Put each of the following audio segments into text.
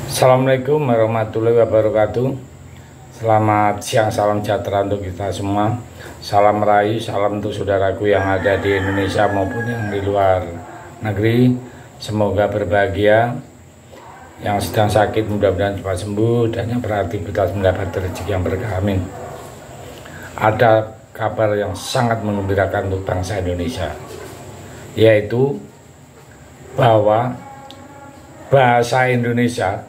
Assalamualaikum warahmatullahi wabarakatuh. Selamat siang, salam sejahtera untuk kita semua. Salam meraih, salam untuk saudaraku yang ada di Indonesia maupun yang di luar negeri. Semoga berbahagia. Yang sedang sakit mudah-mudahan cepat sembuh, dan yang beraktivitas mendapat rezeki yang berkah. Amin. Ada kabar yang sangat menggembirakan untuk bangsa Indonesia, yaitu bahwa bahasa Indonesia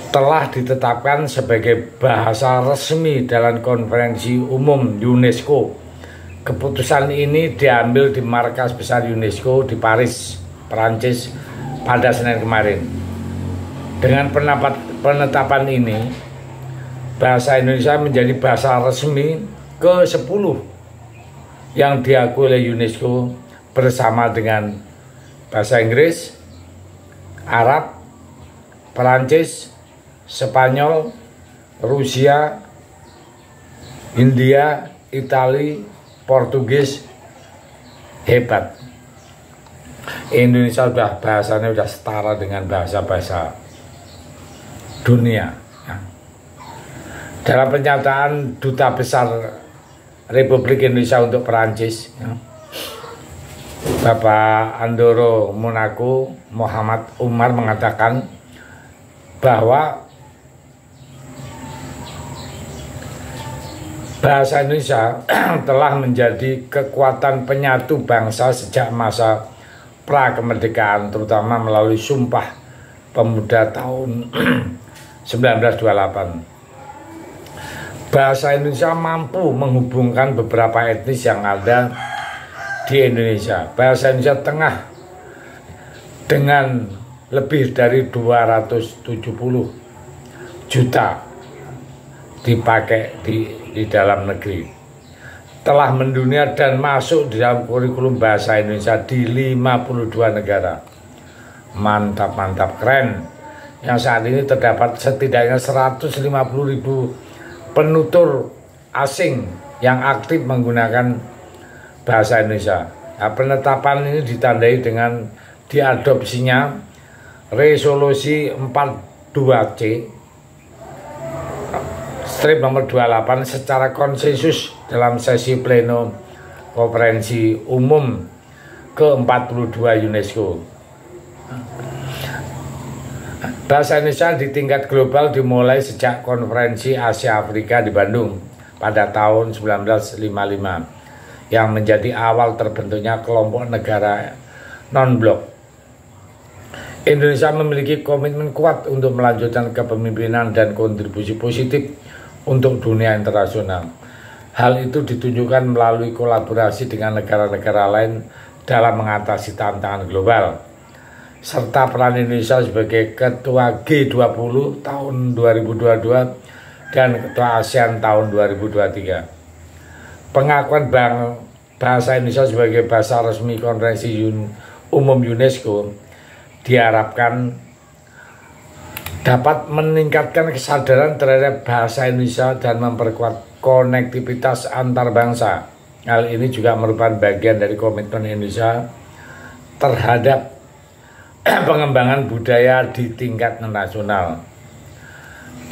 telah ditetapkan sebagai bahasa resmi dalam konferensi umum UNESCO. Keputusan ini diambil di markas besar UNESCO di Paris, Perancis pada Senin kemarin. Dengan penetapan ini, bahasa Indonesia menjadi bahasa resmi ke-10 yang diakui oleh UNESCO bersama dengan bahasa Inggris, Arab, Perancis, Spanyol, Rusia, India, Italia, Portugis. Hebat. Indonesia bahasanya sudah setara dengan bahasa-bahasa dunia. Dalam pernyataan Duta Besar Republik Indonesia untuk Perancis, Bapak Andoro Monaco Muhammad Umar mengatakan bahwa bahasa Indonesia telah menjadi kekuatan penyatu bangsa sejak masa pra-kemerdekaan, terutama melalui Sumpah Pemuda tahun 1928. Bahasa Indonesia mampu menghubungkan beberapa etnis yang ada di Indonesia. Bahasa Indonesia tengah dengan lebih dari 270 juta dipakai di dalam negeri, telah mendunia dan masuk di dalam kurikulum bahasa Indonesia di 52 negara. Mantap, keren. Yang saat ini terdapat setidaknya 150.000 penutur asing yang aktif menggunakan bahasa Indonesia. Nah, penetapan ini ditandai dengan diadopsinya Resolusi 42C strip nomor 28 secara konsensus dalam sesi pleno konferensi umum ke-42 UNESCO. Bahasa Indonesia di tingkat global dimulai sejak konferensi Asia Afrika di Bandung pada tahun 1955 yang menjadi awal terbentuknya kelompok negara non-blok. Indonesia memiliki komitmen kuat untuk melanjutkan kepemimpinan dan kontribusi positif untuk dunia internasional. Hal itu ditunjukkan melalui kolaborasi dengan negara-negara lain dalam mengatasi tantangan global, serta peran Indonesia sebagai Ketua G20 tahun 2022 dan Ketua ASEAN tahun 2023. Pengakuan bahasa Indonesia sebagai bahasa resmi konferensi umum UNESCO diharapkan dapat meningkatkan kesadaran terhadap bahasa Indonesia dan memperkuat konektivitas antar bangsa. Hal ini juga merupakan bagian dari komitmen Indonesia terhadap pengembangan budaya di tingkat nasional.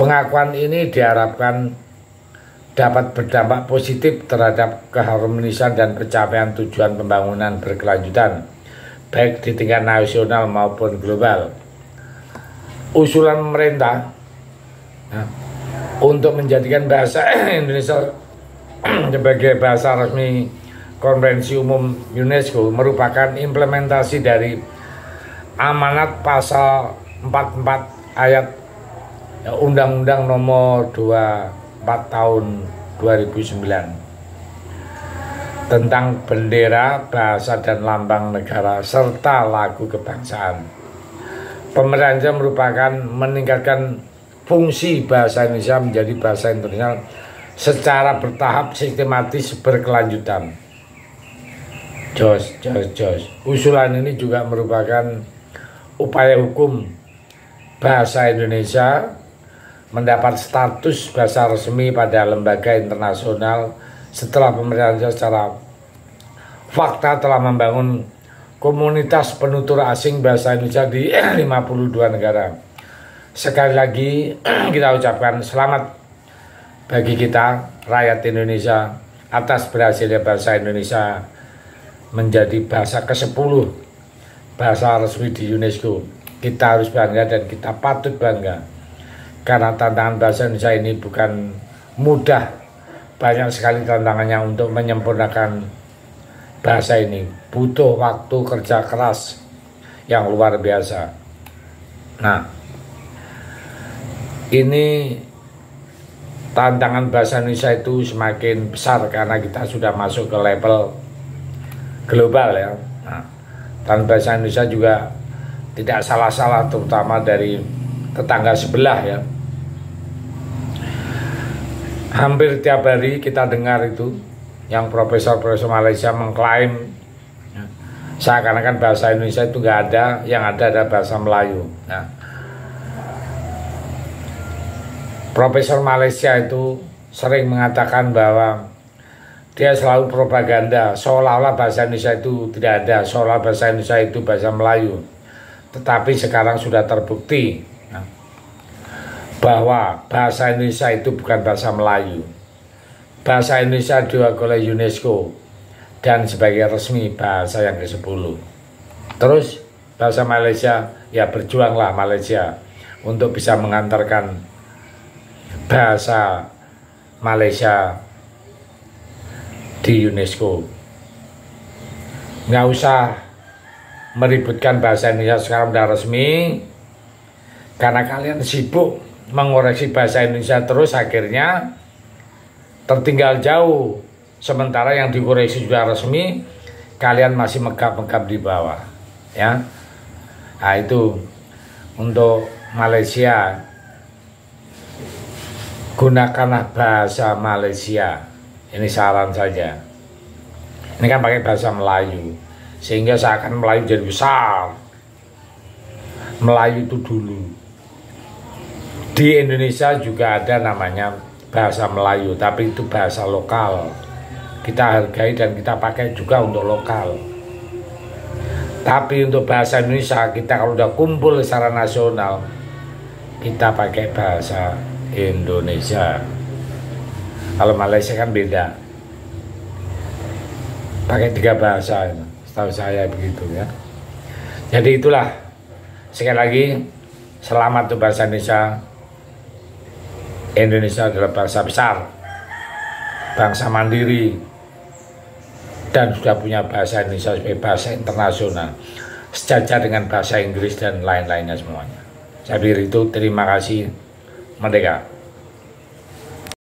Pengakuan ini diharapkan dapat berdampak positif terhadap keharmonisan dan pencapaian tujuan pembangunan berkelanjutan, baik di tingkat nasional maupun global. Usulan pemerintah untuk menjadikan bahasa Indonesia sebagai bahasa resmi konferensi umum UNESCO merupakan implementasi dari amanat pasal 44 ayat Undang-Undang Nomor 24 Tahun 2009 tentang bendera, bahasa, dan lambang negara, serta lagu kebangsaan. Pemerintah merupakan meningkatkan fungsi bahasa Indonesia menjadi bahasa internasional secara bertahap, sistematis, berkelanjutan. Jos. Usulan ini juga merupakan upaya hukum bahasa Indonesia mendapat status bahasa resmi pada lembaga internasional setelah pemerintah secara fakta telah membangun komunitas penutur asing bahasa Indonesia di 52 negara. Sekali lagi kita ucapkan selamat bagi kita rakyat Indonesia atas berhasilnya bahasa Indonesia menjadi bahasa ke-10 bahasa resmi di UNESCO. Kita harus bangga dan kita patut bangga karena tantangan bahasa Indonesia ini bukan mudah. Banyak sekali tantangannya untuk menyempurnakan bahasa ini. Butuh waktu kerja keras yang luar biasa. Nah, ini tantangan bahasa Indonesia itu semakin besar karena kita sudah masuk ke level global ya. Nah, dan bahasa Indonesia juga tidak salah-salah, terutama dari tetangga sebelah ya. Hampir tiap hari kita dengar itu yang profesor-profesor Malaysia mengklaim ya, seakan-akan bahasa Indonesia itu nggak ada, yang ada bahasa Melayu. Nah, Profesor Malaysia itu sering mengatakan bahwa dia selalu propaganda seolah-olah bahasa Indonesia itu tidak ada, seolah bahasa Indonesia itu bahasa Melayu. Tetapi sekarang sudah terbukti bahwa bahasa Indonesia itu bukan bahasa Melayu. Bahasa Indonesia diakui oleh UNESCO dan sebagai resmi bahasa yang ke-10. Terus bahasa Malaysia, ya berjuanglah Malaysia untuk bisa mengantarkan bahasa Malaysia di UNESCO. Nggak usah meributkan bahasa Indonesia sekarang udah resmi, karena kalian sibuk mengoreksi bahasa Indonesia terus akhirnya tertinggal jauh. Sementara yang dikoreksi sudah resmi, kalian masih megap-megap di bawah ya. Nah, itu untuk Malaysia, gunakanlah bahasa Malaysia. Ini saran saja. Ini kan pakai bahasa Melayu, sehingga seakan Melayu jadi besar. Melayu itu dulu. Di Indonesia juga ada namanya bahasa Melayu, tapi itu bahasa lokal. Kita hargai dan kita pakai juga untuk lokal. Tapi untuk bahasa Indonesia, kita kalau udah kumpul secara nasional, kita pakai bahasa Indonesia. Kalau Malaysia kan beda, pakai 3 bahasa, setahu saya begitu ya. Jadi itulah, sekali lagi selamat untuk bahasa Indonesia. Indonesia adalah bangsa besar, bangsa mandiri, dan sudah punya bahasa Indonesia sebagai bahasa internasional, sejajar dengan bahasa Inggris dan lain-lainnya semuanya. Saya pikir itu, terima kasih. Merdeka.